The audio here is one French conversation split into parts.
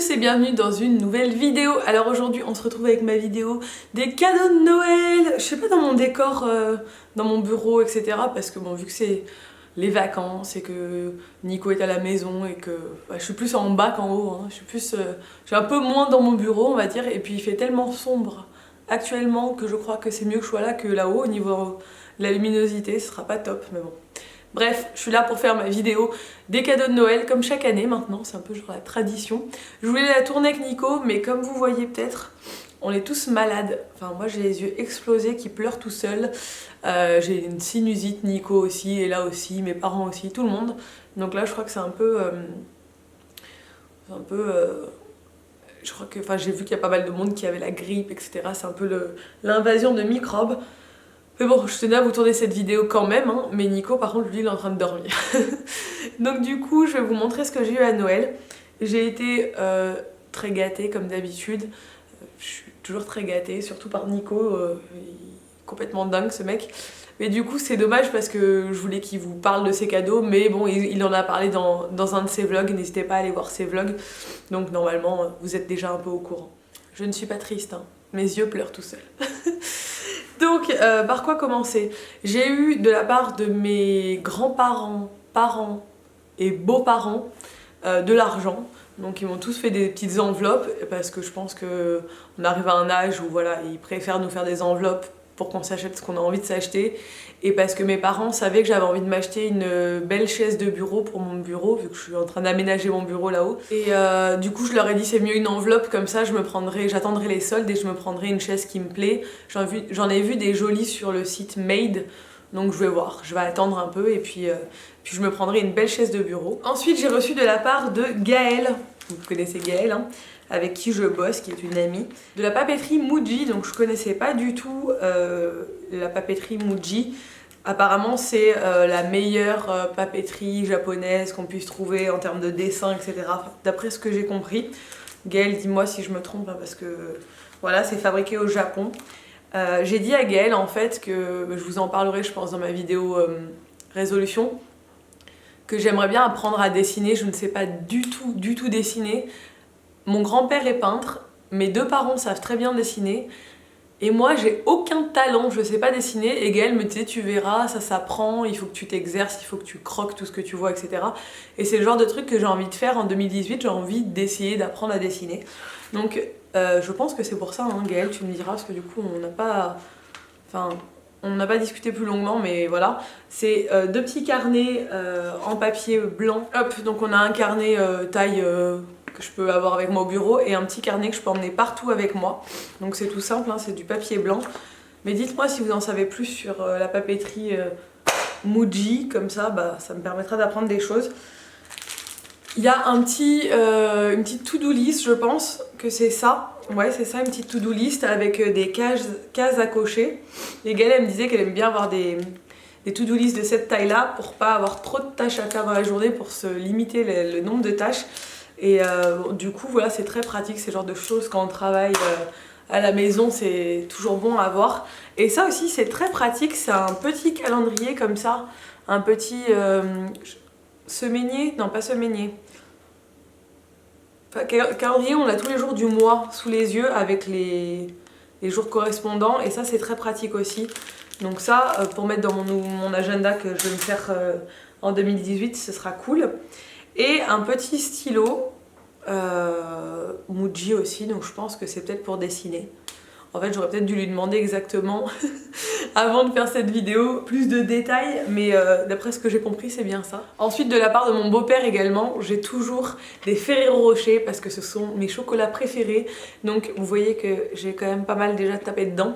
tous et bienvenue dans une nouvelle vidéo. Alors aujourd'hui on se retrouve avec ma vidéo des cadeaux de Noël. Je sais pas, dans mon décor, dans mon bureau, etc. Parce que bon, vu que c'est les vacances et que Nico est à la maison et que je suis plus en bas qu'en haut, hein. Je suis un peu moins dans mon bureau, on va dire. Et puis il fait tellement sombre actuellement que je crois que c'est mieux que je sois là que là-haut. Au niveau de la luminosité, ce sera pas top, mais bon. Bref, je suis là pour faire ma vidéo des cadeaux de Noël, comme chaque année maintenant, c'est un peu genre la tradition. Je voulais la tourner avec Nico, mais comme vous voyez peut-être, on est tous malades. Enfin, moi j'ai les yeux explosés qui pleurent tout seul. J'ai une sinusite, Nico aussi, et là aussi, mes parents aussi, tout le monde. Donc là je crois que c'est un peu... je crois que... Enfin, j'ai vu qu'il y a pas mal de monde qui avait la grippe, etc. C'est un peu l'invasion de microbes. Mais bon, je tenais à vous tourner cette vidéo quand même, hein, mais Nico par contre lui il est en train de dormir. Donc du coup je vais vous montrer ce que j'ai eu à Noël. J'ai été très gâtée comme d'habitude. Je suis toujours très gâtée, surtout par Nico, il est complètement dingue ce mec. Mais du coup c'est dommage parce que je voulais qu'il vous parle de ses cadeaux, mais bon il en a parlé dans un de ses vlogs, n'hésitez pas à aller voir ses vlogs. Donc normalement vous êtes déjà un peu au courant. Je ne suis pas triste, hein. Mes yeux pleurent tout seuls. Donc, par quoi commencer? J'ai eu de la part de mes grands-parents, parents et beaux-parents de l'argent. Donc ils m'ont tous fait des petites enveloppes parce que je pense qu'on arrive à un âge où voilà, ils préfèrent nous faire des enveloppes pour qu'on s'achète ce qu'on a envie de s'acheter. Et parce que mes parents savaient que j'avais envie de m'acheter une belle chaise de bureau pour mon bureau, vu que je suis en train d'aménager mon bureau là-haut. Et du coup je leur ai dit c'est mieux une enveloppe, comme ça j'attendrai les soldes et je me prendrai une chaise qui me plaît. J'en ai vu des jolies sur le site Made, donc je vais voir, je vais attendre un peu et puis je me prendrai une belle chaise de bureau. Ensuite j'ai reçu de la part de Gaëlle, vous connaissez Gaëlle, hein, avec qui je bosse, qui est une amie, de la papeterie Muji. Donc je connaissais pas du tout la papeterie Muji. Apparemment c'est la meilleure papeterie japonaise qu'on puisse trouver en termes de dessin, etc. D'après ce que j'ai compris. Gaëlle, dis-moi si je me trompe, hein, parce que voilà, c'est fabriqué au Japon. J'ai dit à Gaëlle en fait que, je vous en parlerai je pense dans ma vidéo résolution, que j'aimerais bien apprendre à dessiner. Je ne sais pas du tout dessiner. Mon grand-père est peintre, mes deux parents savent très bien dessiner, et moi j'ai aucun talent, je sais pas dessiner. Et Gaëlle me disait tu verras, ça s'apprend, il faut que tu t'exerces, il faut que tu croques tout ce que tu vois, etc. Et c'est le genre de truc que j'ai envie de faire en 2018, j'ai envie d'essayer d'apprendre à dessiner. Donc je pense que c'est pour ça, hein, Gaëlle, tu me diras, parce que du coup on n'a pas... Enfin... On n'a pas discuté plus longuement, mais voilà. C'est deux petits carnets en papier blanc. Hop, donc on a un carnet taille que je peux avoir avec moi au bureau et un petit carnet que je peux emmener partout avec moi. Donc c'est tout simple, hein, c'est du papier blanc. Mais dites-moi si vous en savez plus sur la papeterie Muji, comme ça, ça me permettra d'apprendre des choses. Il y a une petite to-do list, je pense que c'est ça. Ouais, c'est ça, une petite to-do list avec des cases à cocher. Et Gaëlle, elle me disait qu'elle aime bien avoir des to-do list de cette taille-là pour pas avoir trop de tâches à faire dans la journée, pour se limiter le nombre de tâches. Et du coup, voilà, c'est très pratique, ces genres de choses quand on travaille à la maison, c'est toujours bon à avoir. Et ça aussi, c'est très pratique, c'est un petit calendrier comme ça, un petit semainier, non pas semainier. Enfin, calendrier, on a tous les jours du mois sous les yeux avec les jours correspondants, et ça c'est très pratique aussi. Donc ça, pour mettre dans mon agenda que je vais me faire en 2018, ce sera cool. Et un petit stylo Muji aussi, donc je pense que c'est peut-être pour dessiner. En fait, j'aurais peut-être dû lui demander exactement avant de faire cette vidéo plus de détails, mais d'après ce que j'ai compris, c'est bien ça. Ensuite, de la part de mon beau-père également, j'ai toujours des Ferrero Rocher parce que ce sont mes chocolats préférés. Donc vous voyez que j'ai quand même pas mal déjà tapé dedans,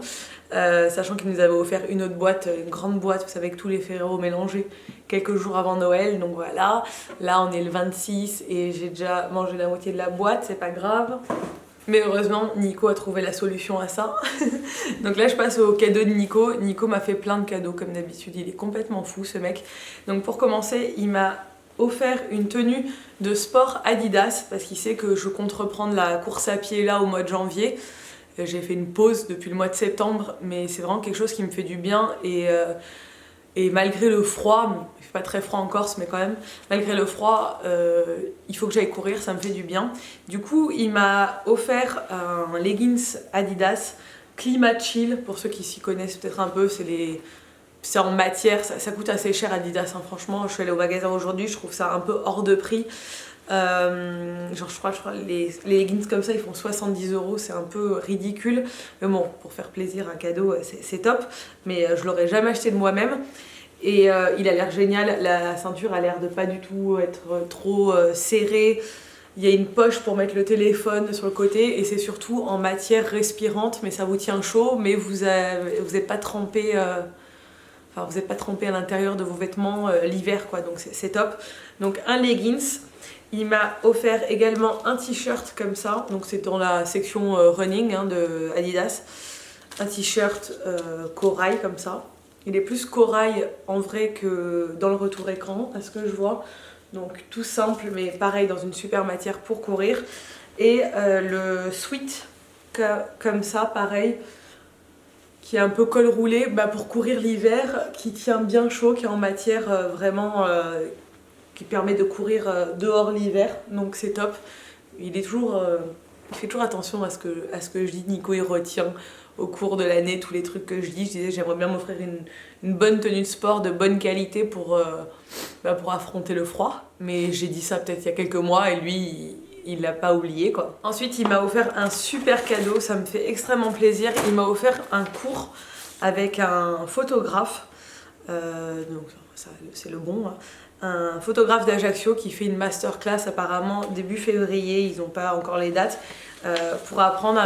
sachant qu'il nous avait offert une autre boîte, une grande boîte, vous savez, avec tous les Ferrero mélangés quelques jours avant Noël. Donc voilà, là on est le 26 et j'ai déjà mangé la moitié de la boîte, c'est pas grave. Mais heureusement, Nico a trouvé la solution à ça. Donc là, je passe au cadeau de Nico. Nico m'a fait plein de cadeaux, comme d'habitude. Il est complètement fou, ce mec. Donc pour commencer, il m'a offert une tenue de sport Adidas, parce qu'il sait que je compte reprendre la course à pied là au mois de janvier. J'ai fait une pause depuis le mois de septembre, mais c'est vraiment quelque chose qui me fait du bien. Et Et malgré le froid, il fait pas très froid en Corse mais quand même, malgré le froid, il faut que j'aille courir, ça me fait du bien. Du coup il m'a offert un leggings Adidas Climat Chill, pour ceux qui s'y connaissent peut-être un peu, c'est en matière, ça coûte assez cher Adidas, hein, franchement. Je suis allée au magasin aujourd'hui, je trouve ça un peu hors de prix. Genre je crois les leggings comme ça ils font 70 €, c'est un peu ridicule. Mais bon, pour faire plaisir, un cadeau, c'est top. Mais je l'aurais jamais acheté de moi-même. Et il a l'air génial, la ceinture a l'air de pas du tout être trop serrée. Il y a une poche pour mettre le téléphone sur le côté et c'est surtout en matière respirante, mais ça vous tient chaud, mais vous n'êtes pas trempé. Enfin, vous n'êtes pas trempé à l'intérieur de vos vêtements l'hiver, quoi, donc c'est top. Donc un leggings. Il m'a offert également un t-shirt comme ça, donc c'est dans la section running hein, de Adidas. Un t-shirt corail comme ça. Il est plus corail en vrai que dans le retour écran, à ce que je vois. Donc tout simple, mais pareil dans une super matière pour courir. Et le sweat comme ça, pareil, qui est un peu col roulé pour courir l'hiver, qui tient bien chaud, qui est en matière vraiment qui permet de courir dehors l'hiver, donc c'est top. Il fait toujours attention à ce que je dis. Nico il retient au cours de l'année tous les trucs que je dis. Je disais j'aimerais bien m'offrir une bonne tenue de sport de bonne qualité pour affronter le froid, mais j'ai dit ça peut-être il y a quelques mois et lui il l'a pas oublié quoi. Ensuite il m'a offert un super cadeau, ça me fait extrêmement plaisir. Il m'a offert un cours avec un photographe, donc ça, c'est le bon hein. Un photographe d'Ajaccio qui fait une masterclass apparemment début février, ils n'ont pas encore les dates, pour apprendre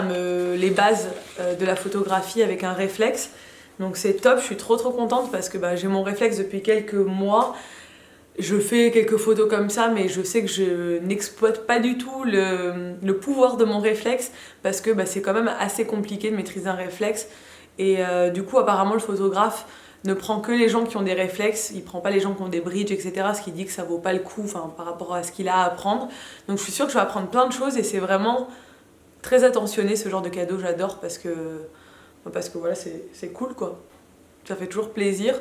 les bases de la photographie avec un réflexe. Donc c'est top, je suis trop contente parce que j'ai mon réflexe depuis quelques mois. Je fais quelques photos comme ça, mais je sais que je n'exploite pas du tout le pouvoir de mon réflexe parce que c'est quand même assez compliqué de maîtriser un réflexe. Et du coup apparemment le photographe ne prend que les gens qui ont des réflexes, il prend pas les gens qui ont des bridges, etc. Ce qui dit que ça vaut pas le coup par rapport à ce qu'il a à apprendre. Donc je suis sûre que je vais apprendre plein de choses et c'est vraiment très attentionné ce genre de cadeau, j'adore parce que voilà, c'est cool quoi. Ça fait toujours plaisir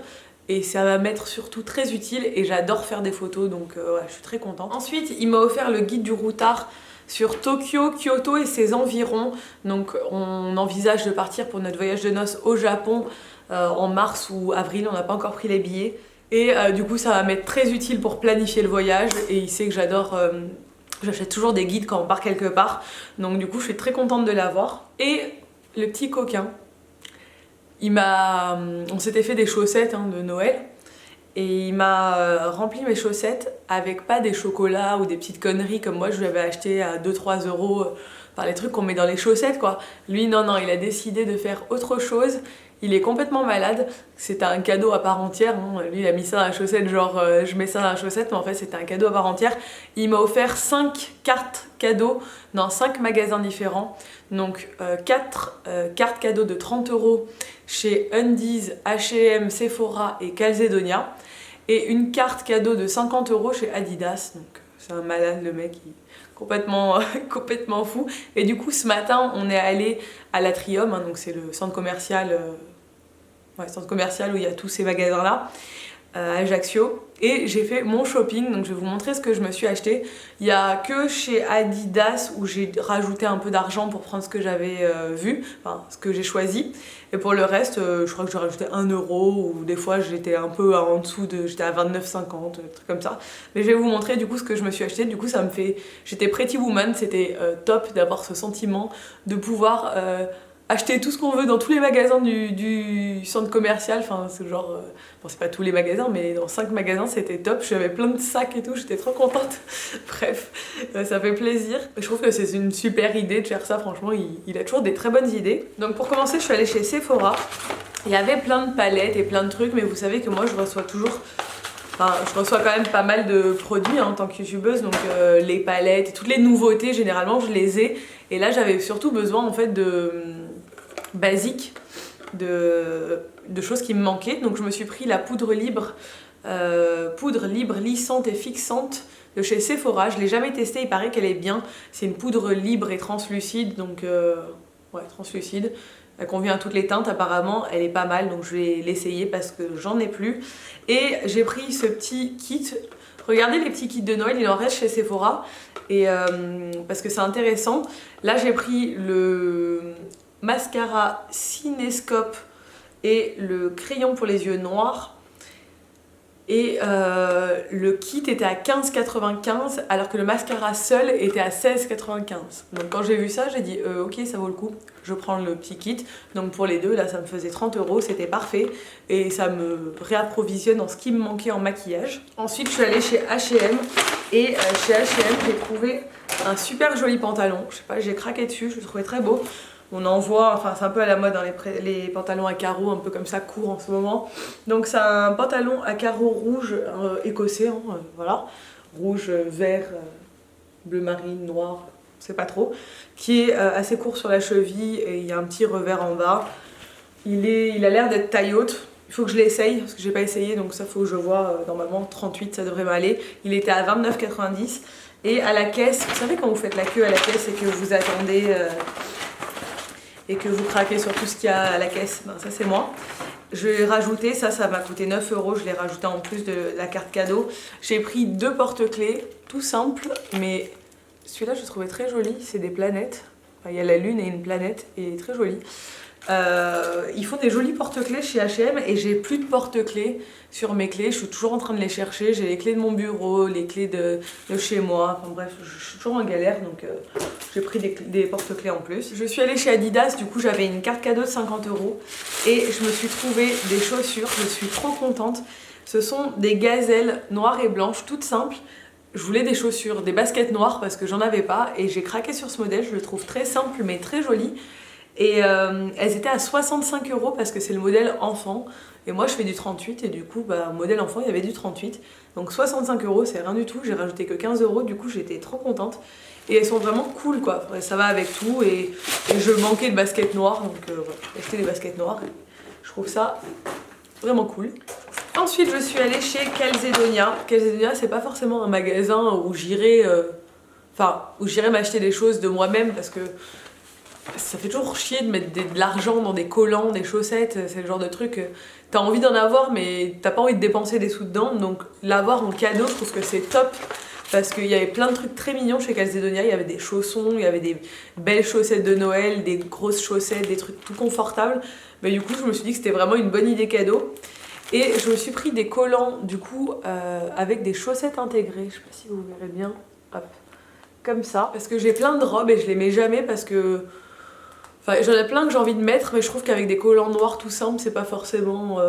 et ça va m'être surtout très utile et j'adore faire des photos donc ouais, je suis très contente. Ensuite, il m'a offert le guide du routard sur Tokyo, Kyoto et ses environs. Donc on envisage de partir pour notre voyage de noces au Japon en mars ou avril, on n'a pas encore pris les billets. Et du coup ça va m'être très utile pour planifier le voyage et il sait que j'adore, j'achète toujours des guides quand on part quelque part. Donc du coup je suis très contente de l'avoir. Et le petit coquin, on s'était fait des chaussettes de Noël. Et il m'a rempli mes chaussettes avec pas des chocolats ou des petites conneries comme moi je lui avais acheté à 2-3 €, les trucs qu'on met dans les chaussettes quoi. Lui non, il a décidé de faire autre chose. Il est complètement malade, c'était un cadeau à part entière, hein. Lui il a mis ça dans la chaussette, genre je mets ça dans la chaussette, mais en fait c'était un cadeau à part entière. Il m'a offert 5 cartes cadeaux dans 5 magasins différents, donc 4 cartes cadeaux de 30 € chez Undies, H&M, Sephora et Calzedonia, et une carte cadeau de 50 € chez Adidas, donc c'est un malade le mec, complètement fou. Et du coup ce matin on est allé à l'Atrium, hein, donc c'est le centre commercial, où il y a tous ces magasins là à Ajaccio, et j'ai fait mon shopping. Donc je vais vous montrer ce que je me suis acheté. Il n'y a que chez Adidas où j'ai rajouté un peu d'argent pour prendre ce que j'avais vu, ce que j'ai choisi, et pour le reste je crois que j'ai rajouté 1 €, ou des fois j'étais un peu en dessous j'étais à 29,50, des trucs comme ça. Mais je vais vous montrer du coup ce que je me suis acheté. Du coup j'étais Pretty Woman, c'était top d'avoir ce sentiment de pouvoir acheter tout ce qu'on veut dans tous les magasins du centre commercial. C'est genre, bon c'est pas tous les magasins, mais dans 5 magasins c'était top. J'avais plein de sacs et tout, j'étais trop contente. Bref, ça fait plaisir. Je trouve que c'est une super idée de faire ça, franchement il a toujours des très bonnes idées. Donc pour commencer je suis allée chez Sephora. Il y avait plein de palettes et plein de trucs, mais vous savez que moi je reçois quand même pas mal de produits en tant que youtubeuse, donc les palettes et toutes les nouveautés généralement je les ai. Et là j'avais surtout besoin en fait de basiques, de choses qui me manquaient. Donc je me suis pris la poudre libre lissante et fixante de chez Sephora. Je l'ai jamais testée, il paraît qu'elle est bien. C'est une poudre libre et translucide, donc ouais, translucide. Elle convient à toutes les teintes apparemment, elle est pas mal donc je vais l'essayer parce que j'en ai plus. Et j'ai pris ce petit kit. Regardez les petits kits de Noël, il en reste chez Sephora. Et parce que c'est intéressant. Là j'ai pris le mascara Cinescope et le crayon pour les yeux noirs. Et le kit était à 15,95 alors que le mascara seul était à 16,95. Donc quand j'ai vu ça, j'ai dit ok, ça vaut le coup, je prends le petit kit. Donc pour les deux, là ça me faisait 30 €, c'était parfait. Et ça me réapprovisionne en ce qui me manquait en maquillage. Ensuite je suis allée chez H&M et chez H&M j'ai trouvé un super joli pantalon. Je sais pas, j'ai craqué dessus, je le trouvais très beau. On en voit, enfin c'est un peu à la mode dans les pantalons à carreaux, un peu comme ça, courts en ce moment. Donc c'est un pantalon à carreaux rouge écossais, hein, voilà. Rouge, vert, bleu marine, noir, je sais pas trop. Qui est assez court sur la cheville et il y a un petit revers en bas. Il a l'air d'être taille haute. Il faut que je l'essaye parce que j'ai pas essayé, donc ça faut que je vois. Normalement 38 ça devrait m'aller. Il était à 29,90 et à la caisse, vous savez quand vous faites la queue à la caisse et que vous attendez... et que vous craquez sur tout ce qu'il y a à la caisse, ben ça c'est moi. Je l'ai rajouté, ça m'a coûté 9 €, je l'ai rajouté en plus de la carte cadeau. J'ai pris 2 porte-clés, tout simple, mais celui-là je le trouvais très joli, c'est des planètes. Enfin, il y a la lune et une planète, et très joli. Ils font des jolis porte-clés chez H&M et j'ai plus de porte-clés sur mes clés, je suis toujours en train de les chercher, j'ai les clés de mon bureau, les clés de chez moi, enfin bref, je suis toujours en galère donc j'ai pris des porte-clés en plus. Je suis allée chez Adidas, du coup j'avais une carte cadeau de 50 € et je me suis trouvé des chaussures, je suis trop contente. Ce sont des gazelles noires et blanches, toutes simples. Je voulais des chaussures, des baskets noires parce que j'en avais pas et j'ai craqué sur ce modèle, je le trouve très simple mais très joli. Et elles étaient à 65 € parce que c'est le modèle enfant. Et moi je fais du 38 et du coup modèle enfant il y avait du 38. Donc 65 € c'est rien du tout, j'ai rajouté que 15 €, du coup j'étais trop contente. Et elles sont vraiment cool quoi, ça va avec tout et je manquais de baskets noires donc voilà, j'ai acheté des baskets noires. Je trouve ça vraiment cool. Ensuite je suis allée chez Calzedonia. Calzedonia c'est pas forcément un magasin où j'irai m'acheter des choses de moi-même parce que ça fait toujours chier de mettre de l'argent dans des collants, des chaussettes, c'est le genre de truc, t'as envie d'en avoir mais t'as pas envie de dépenser des sous dedans, donc l'avoir en cadeau je trouve que c'est top parce qu'il y avait plein de trucs très mignons chez Calzedonia, il y avait des chaussons, il y avait des belles chaussettes de Noël, des grosses chaussettes, des trucs tout confortables, mais du coup je me suis dit que c'était vraiment une bonne idée cadeau. Et je me suis pris des collants du coup avec des chaussettes intégrées, je sais pas si vous verrez bien, hop, comme ça, parce que j'ai plein de robes et je les mets jamais parce que... Enfin, j'en ai plein que j'ai envie de mettre, mais je trouve qu'avec des collants noirs tout simples, c'est pas forcément...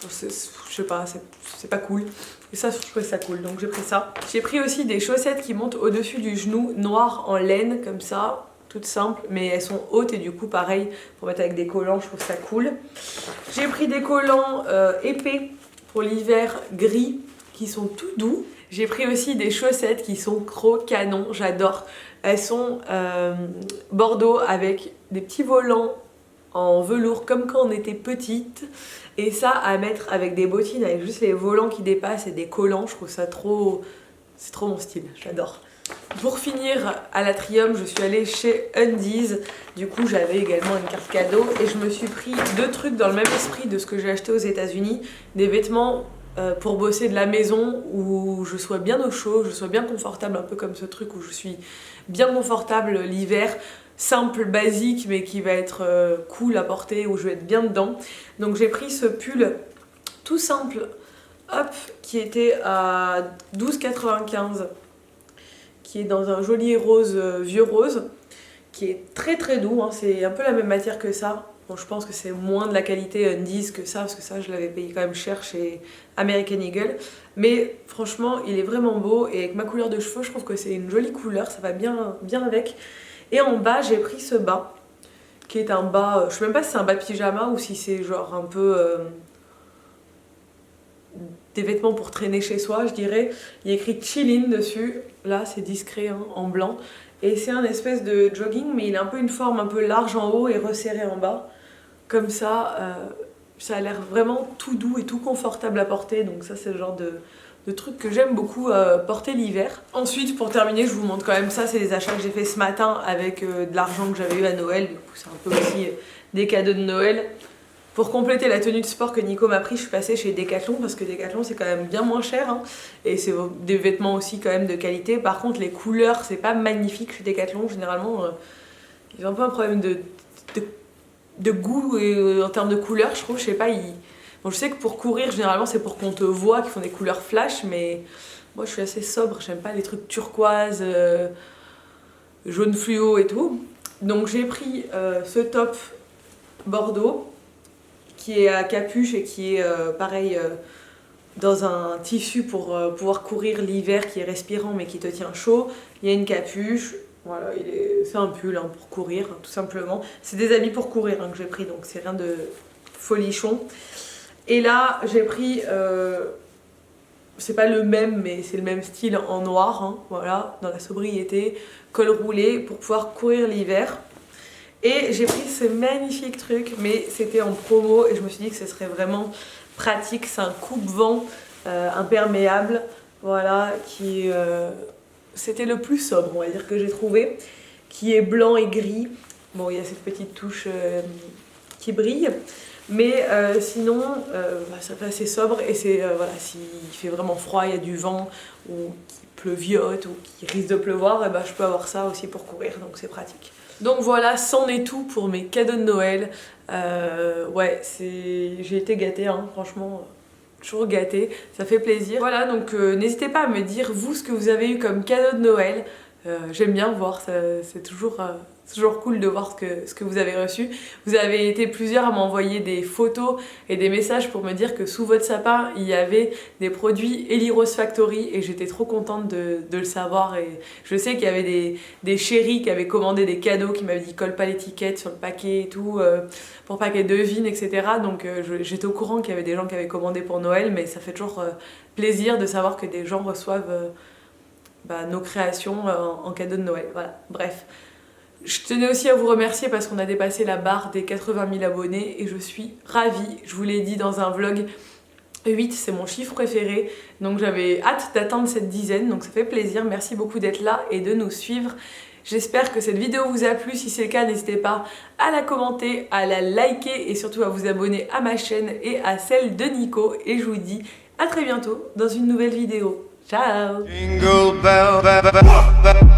je sais pas, c'est pas cool. Et ça, je trouvais ça cool, donc j'ai pris ça. J'ai pris aussi des chaussettes qui montent au-dessus du genou, noires en laine, comme ça, toutes simples, mais elles sont hautes et du coup, pareil, pour mettre avec des collants, je trouve ça cool. J'ai pris des collants épais pour l'hiver, gris, qui sont tout doux. J'ai pris aussi des chaussettes qui sont trop canon, j'adore. Elles sont bordeaux avec des petits volants en velours comme quand on était petite. Et ça à mettre avec des bottines avec juste les volants qui dépassent et des collants, je trouve ça trop... C'est trop mon style, j'adore. Pour finir, à l'Atrium, je suis allée chez Undies. Du coup, j'avais également une carte cadeau et je me suis pris 2 trucs dans le même esprit de ce que j'ai acheté aux États-Unis. Des vêtements pour bosser de la maison où je sois bien au chaud, je sois bien confortable, un peu comme ce truc où je suis bien confortable l'hiver, simple, basique, mais qui va être cool à porter, où je vais être bien dedans. Donc j'ai pris ce pull tout simple, hop, qui était à 12,95, qui est dans un joli rose, vieux rose, qui est très très doux, hein. C'est un peu la même matière que ça. Bon, je pense que c'est moins de la qualité Undies que ça, parce que ça je l'avais payé quand même cher chez American Eagle. Mais franchement, il est vraiment beau et avec ma couleur de cheveux, je trouve que c'est une jolie couleur, ça va bien, bien avec. Et en bas, j'ai pris ce bas, qui est un bas, je sais même pas si c'est un bas pyjama ou si c'est genre un peu des vêtements pour traîner chez soi, je dirais. Il y a écrit chillin dessus, là c'est discret hein, en blanc. Et c'est un espèce de jogging, mais il a un peu une forme un peu large en haut et resserré en bas. Comme ça, ça a l'air vraiment tout doux et tout confortable à porter. Donc ça c'est le genre de trucs que j'aime beaucoup porter l'hiver. Ensuite, pour terminer, je vous montre quand même ça, c'est les achats que j'ai fait ce matin avec de l'argent que j'avais eu à Noël. Du coup, c'est un peu aussi des cadeaux de Noël. Pour compléter la tenue de sport que Nico m'a pris, je suis passée chez Decathlon parce que Decathlon c'est quand même bien moins cher hein, et c'est des vêtements aussi quand même de qualité. Par contre les couleurs c'est pas magnifique chez Decathlon, généralement ils ont un peu un problème de goût et, en termes de couleurs je trouve, je sais pas, bon, je sais que pour courir généralement c'est pour qu'on te voit, qu'ils font des couleurs flash, mais moi je suis assez sobre, j'aime pas les trucs turquoise, jaune fluo et tout. Donc j'ai pris ce top bordeaux qui est à capuche et qui est pareil dans un tissu pour pouvoir courir l'hiver, qui est respirant mais qui te tient chaud. Il y a une capuche, voilà, c'est un pull hein, pour courir tout simplement. C'est des habits pour courir hein, que j'ai pris, donc c'est rien de folichon. Et là j'ai pris, c'est pas le même mais c'est le même style en noir, hein, voilà, dans la sobriété, col roulé pour pouvoir courir l'hiver. Et j'ai pris ce magnifique truc, mais c'était en promo et je me suis dit que ce serait vraiment pratique. C'est un coupe-vent imperméable, voilà, qui c'était le plus sobre, on va dire, que j'ai trouvé, qui est blanc et gris. Bon, il y a cette petite touche qui brille, mais sinon, ça fait assez sobre et c'est, voilà, s'il fait vraiment froid, il y a du vent ou qu'il pleuviote ou qu'il risque de pleuvoir, et ben, je peux avoir ça aussi pour courir, donc c'est pratique. Donc voilà, c'en est tout pour mes cadeaux de Noël. Ouais, j'ai été gâtée, hein, franchement, toujours gâtée, ça fait plaisir. Voilà, donc n'hésitez pas à me dire, vous, ce que vous avez eu comme cadeau de Noël. J'aime bien voir, c'est toujours cool de voir ce que vous avez reçu. Vous avez été plusieurs à m'envoyer des photos et des messages pour me dire que sous votre sapin, il y avait des produits Ellie Rose Factory et j'étais trop contente de le savoir. Et je sais qu'il y avait des chéris qui avaient commandé des cadeaux, qui m'avaient dit colle pas l'étiquette sur le paquet et tout, pour pas qu'elles devinent, etc. Donc j'étais au courant qu'il y avait des gens qui avaient commandé pour Noël, mais ça fait toujours plaisir de savoir que des gens reçoivent nos créations en cadeau de Noël. Voilà, bref. Je tenais aussi à vous remercier parce qu'on a dépassé la barre des 80 000 abonnés et je suis ravie. Je vous l'ai dit dans un vlog, 8 c'est mon chiffre préféré, donc j'avais hâte d'atteindre cette dizaine, donc ça fait plaisir. Merci beaucoup d'être là et de nous suivre. J'espère que cette vidéo vous a plu. Si c'est le cas, n'hésitez pas à la commenter, à la liker et surtout à vous abonner à ma chaîne et à celle de Nico. Et je vous dis à très bientôt dans une nouvelle vidéo. Ciao! Jingle bell, bell, bell, bell.